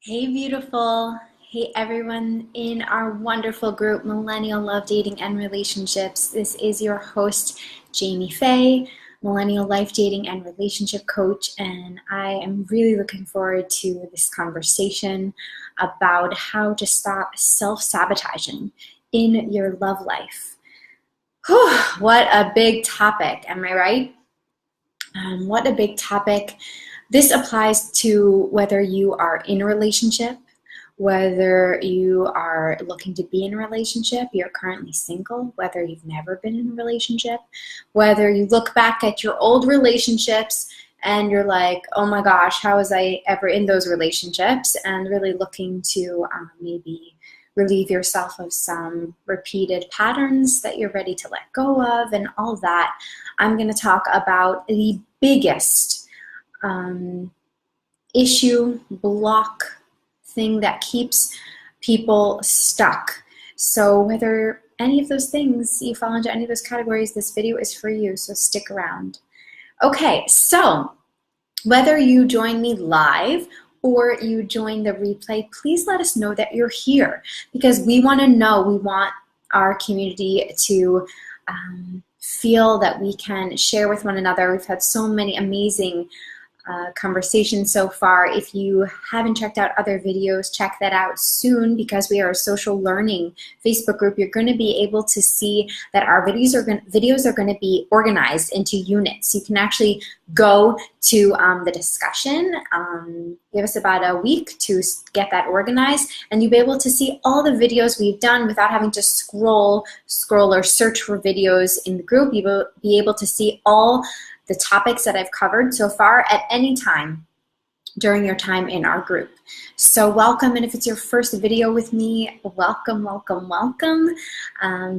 Hey, beautiful. Hey, everyone in our wonderful group, Millennial Love, Dating, and Relationships. This is your host, Jamie Faye, Millennial Life, Dating, and Relationship Coach, and I am really looking forward to this conversation about how to stop self-sabotaging in your love life. Whew, what a big topic, am I right? What a big topic. This applies to whether you are in a relationship, whether you are looking to be in a relationship, you're currently single, whether you've never been in a relationship, whether you look back at your old relationships and you're like, oh my gosh, how was I ever in those relationships? And really looking to maybe relieve yourself of some repeated patterns that you're ready to let go of and all that. I'm going to talk about the biggest issue, block, thing that keeps people stuck. So whether any of those things, you fall into any of those categories, this video is for you, so stick around. Okay, so whether you join me live or you join the replay, please let us know that you're here because we want to know, we want our community to feel that we can share with one another. We've had so many amazing conversations so far. If you haven't checked out other videos, check that out soon because we are a social learning Facebook group. You're going to be able to see that our videos are going to be organized into units. You can actually go to the discussion. Give us about a week to get that organized, and you'll be able to see all the videos we've done without having to scroll or search for videos in the group. You will be able to see all the topics that I've covered so far at any time during your time in our group. So welcome, and if it's your first video with me, welcome, welcome, welcome.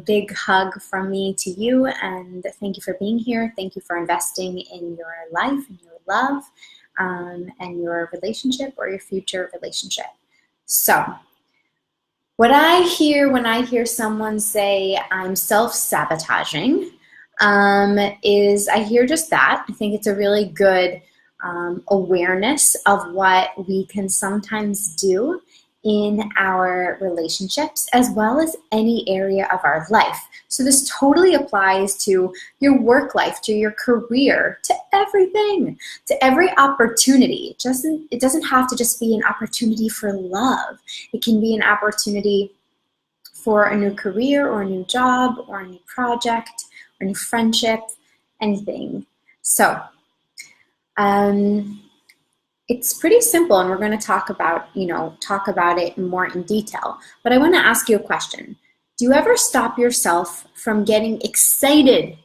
Big hug from me to you, and thank you for being here. Thank you for investing in your life, and your love, and your relationship or your future relationship. So what I hear when I hear someone say, I'm self-sabotaging, is I hear just that. I think it's a really good awareness of what we can sometimes do in our relationships as well as any area of our life. So this totally applies to your work life, to your career, to everything, to every opportunity. It doesn't have to just be an opportunity for love. It can be an opportunity for a new career or a new job or a new project or new friendship, anything. So it's pretty simple, and we're going to talk about it more in detail. But I want to ask you a question. Do you ever stop yourself from getting excited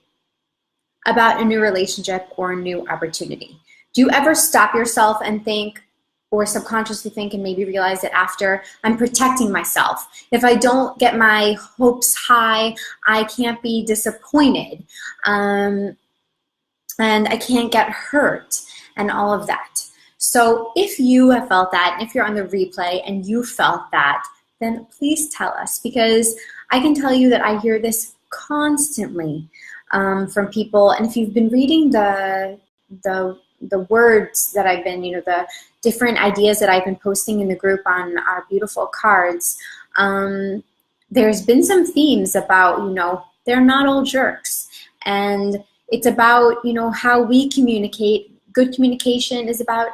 about a new relationship or a new opportunity? Do you ever stop yourself and think, or subconsciously think and maybe realize it after, I'm protecting myself. If I don't get my hopes high, I can't be disappointed, and I can't get hurt, and all of that. So if you have felt that, and if you're on the replay and you felt that, then please tell us, because I can tell you that I hear this constantly from people. And if you've been reading the words that I've been, the different ideas that I've been posting in the group on our beautiful cards, there's been some themes about, they're not all jerks. And it's about, how we communicate. Good communication is about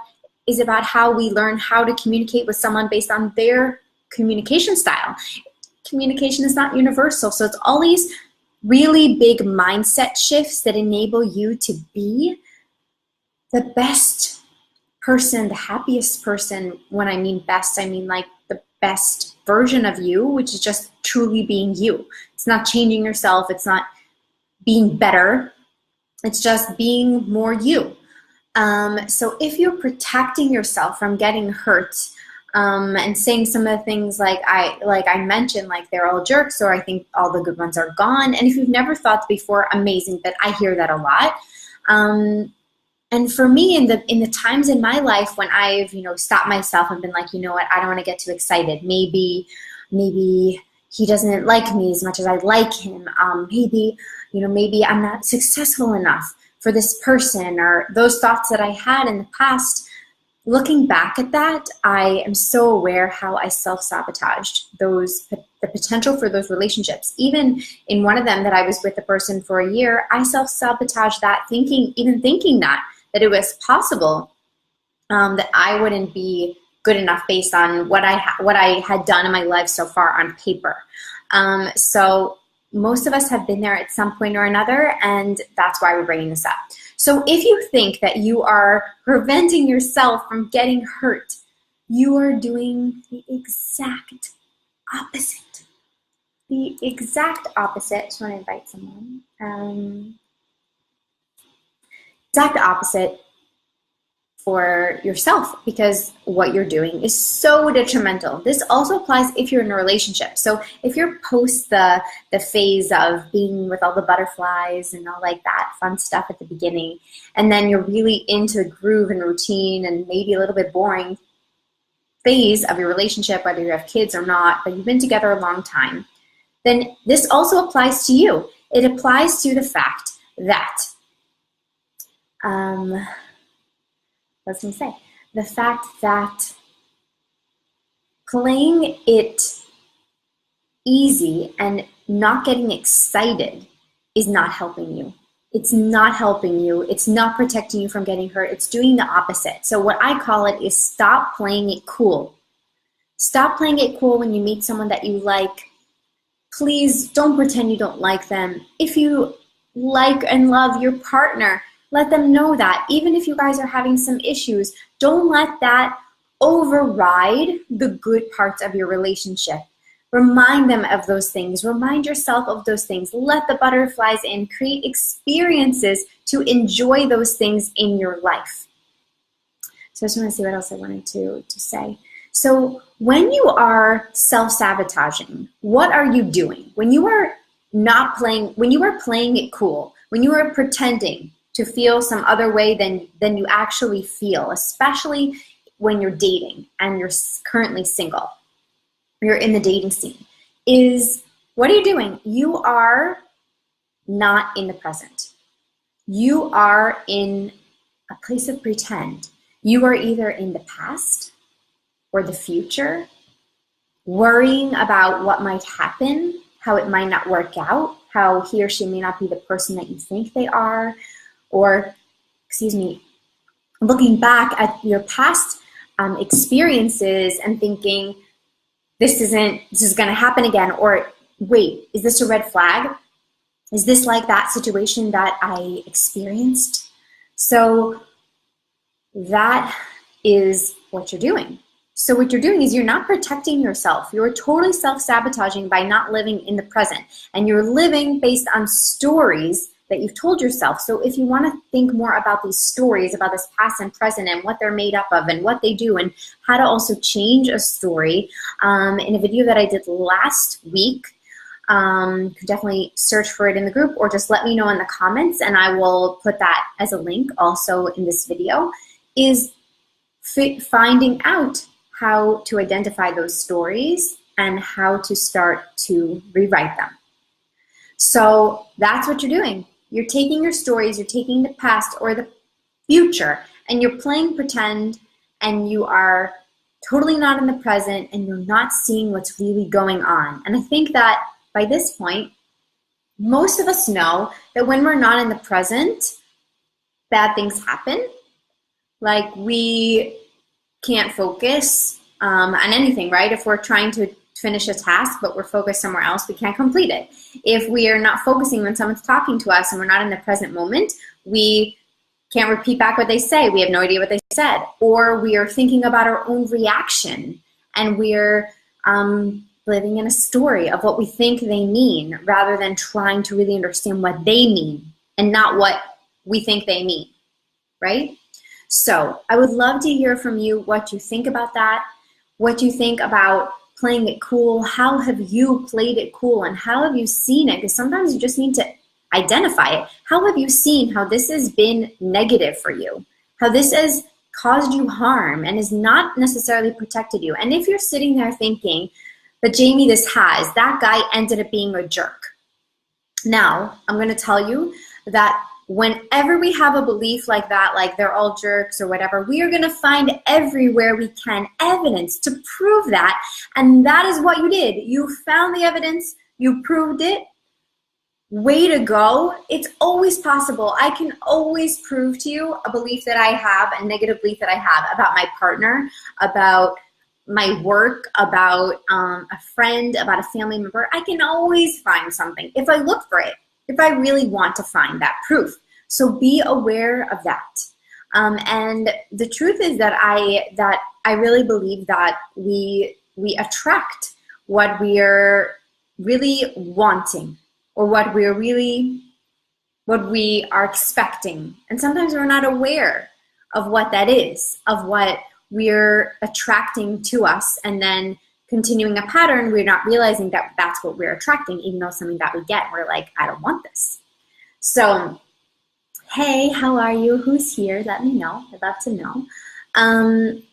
how we learn how to communicate with someone based on their communication style. Communication is not universal. So it's all these really big mindset shifts that enable you to be the best person, the happiest person. When I mean best, I mean like the best version of you, which is just truly being you. It's not changing yourself. It's not being better. It's just being more you. So if you're protecting yourself from getting hurt and saying some of the things like I mentioned, like they're all jerks, or I think all the good ones are gone. And if you've never thought before, amazing, but I hear that a lot. And for me, in the times in my life when I've stopped myself and been like, you know what, I don't want to get too excited. Maybe he doesn't like me as much as I like him. Maybe I'm not successful enough for this person, or those thoughts that I had in the past. looking back at that, I am so aware how I self-sabotaged the potential for those relationships. Even in one of them that I was with the person for a year, I self-sabotaged that, even thinking that it was possible that I wouldn't be good enough based on what I had done in my life so far on paper. So most of us have been there at some point or another, and that's why we're bringing this up. So if you think that you are preventing yourself from getting hurt, you are doing the exact opposite. The exact opposite. Just want to invite someone. Exact opposite for yourself, because what you're doing is so detrimental. This also applies if you're in a relationship. So if you're post the phase of being with all the butterflies and all like that fun stuff at the beginning, and then you're really into the groove and routine and maybe a little bit boring phase of your relationship, whether you have kids or not, but you've been together a long time, then this also applies to you. It applies to the fact that the fact that playing it easy and not getting excited is not helping you. It's not helping you. It's not protecting you from getting hurt. It's doing the opposite. So what I call it is stop playing it cool. Stop playing it cool when you meet someone that you like. Please don't pretend you don't like them. If you like and love your partner, let them know that. Even if you guys are having some issues, don't let that override the good parts of your relationship. Remind them of those things. Remind yourself of those things. Let the butterflies in. Create experiences to enjoy those things in your life. So I just want to see what else I wanted to say. So when you are self-sabotaging, what are you doing? When you are not playing, when you are playing it cool, when you are pretending to feel some other way than you actually feel, especially when you're dating and you're currently single, you're in the dating scene, what are you doing? You are not in the present. You are in a place of pretend. You are either in the past or the future, worrying about what might happen, how it might not work out, how he or she may not be the person that you think they are, or, looking back at your past experiences and thinking, this is going to happen again, or wait, is this a red flag? Is this like that situation that I experienced? So that is what you're doing. So what you're doing is you're not protecting yourself. You're totally self-sabotaging by not living in the present. And you're living based on stories that you've told yourself. So if you want to think more about these stories, about this past and present and what they're made up of and what they do and how to also change a story, in a video that I did last week, you can definitely search for it in the group or just let me know in the comments and I will put that as a link also in this video, is finding out how to identify those stories and how to start to rewrite them. So that's what you're doing. You're taking your stories, you're taking the past or the future, and you're playing pretend, and you are totally not in the present, and you're not seeing what's really going on. And I think that by this point, most of us know that when we're not in the present, bad things happen. Like we can't focus on anything, right? If we're trying to finish a task, but we're focused somewhere else, we can't complete it. If we are not focusing when someone's talking to us and we're not in the present moment, we can't repeat back what they say. We have no idea what they said. Or we are thinking about our own reaction and we're living in a story of what we think they mean rather than trying to really understand what they mean and not what we think they mean, right? So I would love to hear from you what you think about that, what you think about playing it cool. How have you played it cool and how have you seen it? Because sometimes you just need to identify it. How have you seen how this has been negative for you? How this has caused you harm and has not necessarily protected you? And if you're sitting there thinking, but Jamie, that guy ended up being a jerk. Now, I'm going to tell you that whenever we have a belief like that, like they're all jerks or whatever, we are going to find everywhere we can evidence to prove that. And that is what you did. You found the evidence, you proved it. Way to go. It's always possible. I can always prove to you a belief that I have, a negative belief that I have about my partner, about my work, about a friend, about a family member. I can always find something if I look for it, if I really want to find that proof. So be aware of that. And the truth is that I really believe that we attract what we are really wanting, or what we are expecting. And sometimes we're not aware of what that is, of what we're attracting to us, and then continuing a pattern, we're not realizing that that's what we're attracting, even though something that we get, we're like, I don't want this. So, hey, how are you? Who's here? Let me know. I'd love to know.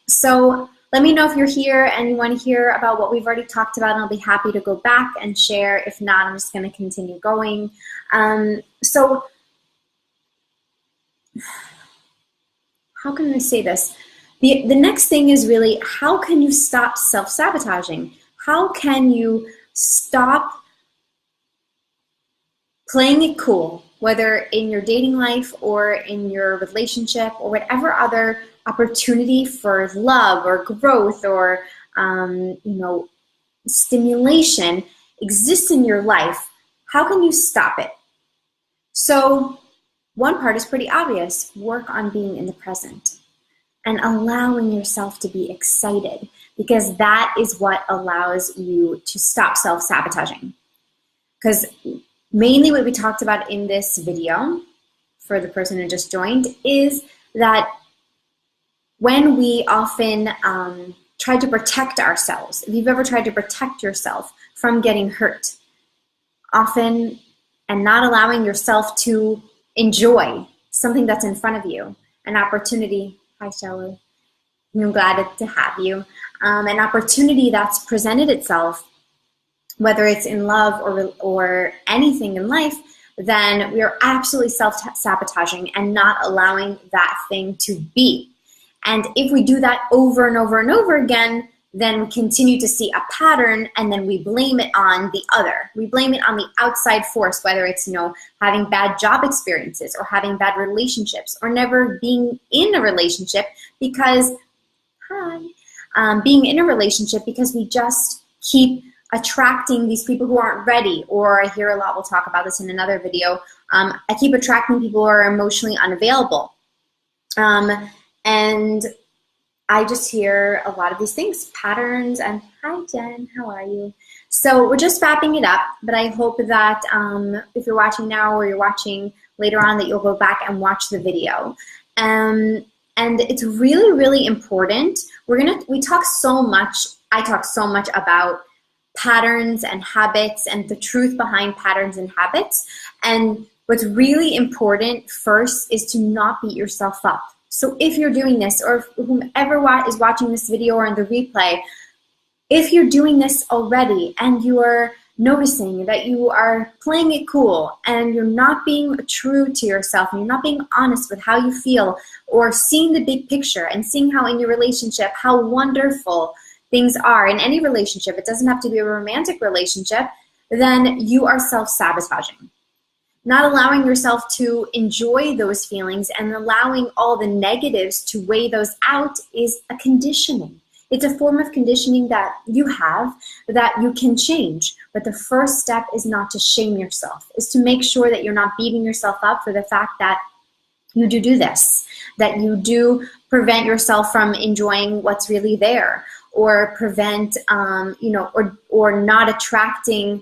So let me know if you're here and you want to hear about what we've already talked about, and I'll be happy to go back and share. If not, I'm just going to continue going. So how can I say this? The next thing is really, how can you stop self-sabotaging? How can you stop playing it cool, whether in your dating life or in your relationship or whatever other opportunity for love or growth or stimulation exists in your life? How can you stop it? So one part is pretty obvious. Work on being in the present and allowing yourself to be excited, because that is what allows you to stop self-sabotaging. Because mainly what we talked about in this video, for the person who just joined, is that when we often try to protect ourselves, if you've ever tried to protect yourself from getting hurt, often, and not allowing yourself to enjoy something that's in front of you, an opportunity. Hi, Shallow. I'm glad to have you. An opportunity that's presented itself, whether it's in love or anything in life, then we are absolutely self-sabotaging and not allowing that thing to be. And if we do that over and over and over again, then we continue to see a pattern, and then we blame it on the other. We blame it on the outside force, whether it's, having bad job experiences or having bad relationships or never being in a relationship because, being in a relationship because we just keep attracting these people who aren't ready. Or I hear a lot, we'll talk about this in another video, I keep attracting people who are emotionally unavailable. And I just hear a lot of these things, patterns, and hi Jen, how are you? So we're just wrapping it up, but I hope that if you're watching now or you're watching later on, that you'll go back and watch the video. And it's really, really important. We talk so much, I talk so much about patterns and habits and the truth behind patterns and habits. And what's really important first is to not beat yourself up. So if you're doing this, or whomever is watching this video or in the replay, if you're doing this already and you are noticing that you are playing it cool and you're not being true to yourself and you're not being honest with how you feel, or seeing the big picture and seeing how in your relationship, how wonderful things are in any relationship, it doesn't have to be a romantic relationship, then you are self-sabotaging. Not allowing yourself to enjoy those feelings and allowing all the negatives to weigh those out is a conditioning. It's a form of conditioning that you have that you can change. But the first step is not to shame yourself, is to make sure that you're not beating yourself up for the fact that you do this, that you do prevent yourself from enjoying what's really there, or prevent, or not attracting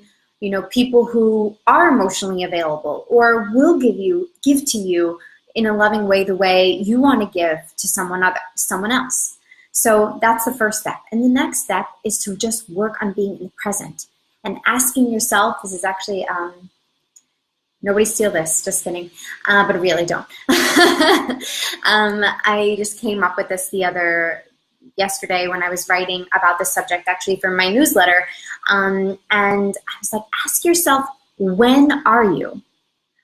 people who are emotionally available or will give to you in a loving way, the way you want to give to someone else. So that's the first step. And the next step is to just work on being in the present and asking yourself, this is actually, nobody steal this, just kidding, but really don't. I just came up with this yesterday when I was writing about this subject, actually for my newsletter, and I was like, ask yourself, when are you?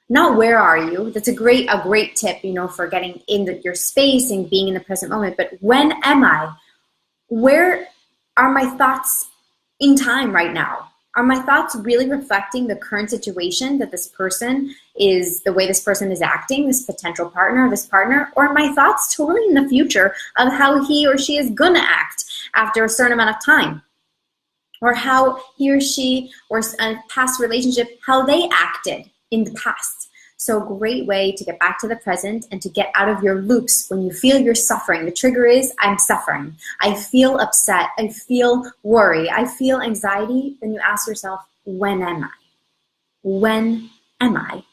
Not where are you? That's a great tip, you know, for getting in your space and being in the present moment. But when am I? Where are my thoughts in time right now? Are my thoughts really reflecting the current situation that this person is, the way this person is acting, this potential partner, this partner? Or are my thoughts totally in the future of how he or she is gonna act after a certain amount of time? Or how he or she, or a past relationship, how they acted in the past. So a great way to get back to the present and to get out of your loops when you feel you're suffering. The trigger is, I'm suffering. I feel upset. I feel worry. I feel anxiety. Then you ask yourself, when am I? When am I?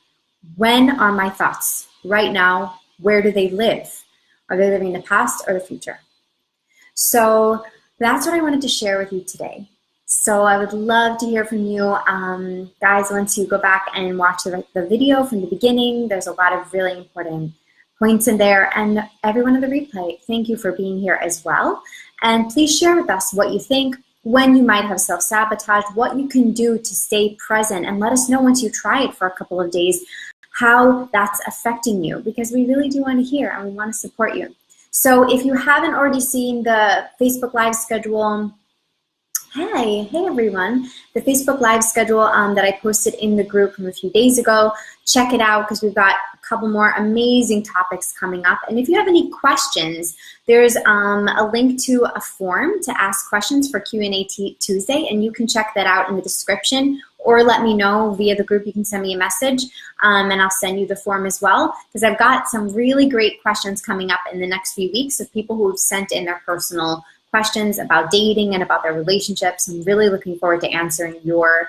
When are my thoughts? Right now, where do they live? Are they living in the past or the future? So that's what I wanted to share with you today. So I would love to hear from you. Guys, once you go back and watch the video from the beginning, there's a lot of really important points in there. And everyone in the replay, thank you for being here as well. And please share with us what you think, when you might have self-sabotage, what you can do to stay present, and let us know once you try it for a couple of days how that's affecting you, because we really do want to hear and we want to support you. So if you haven't already seen the Facebook Live schedule, hey everyone, the Facebook Live schedule that I posted in the group from a few days ago, check it out because we've got a couple more amazing topics coming up. And if you have any questions, there's a link to a form to ask questions for Q&A Tuesday, and you can check that out in the description, or let me know via the group. You can send me a message and I'll send you the form as well, because I've got some really great questions coming up in the next few weeks of people who've sent in their personal questions about dating and about their relationships. I'm really looking forward to answering your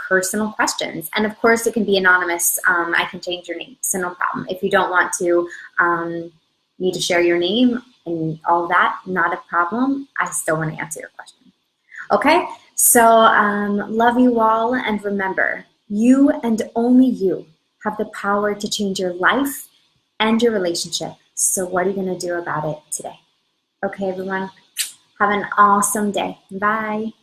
personal questions. And of course, it can be anonymous. I can change your name, so no problem. If you don't want to need to share your name and all that, not a problem. I still want to answer your question. Okay, so love you all, and remember, you and only you have the power to change your life and your relationship. So what are you going to do about it today? Okay, everyone, have an awesome day. Bye.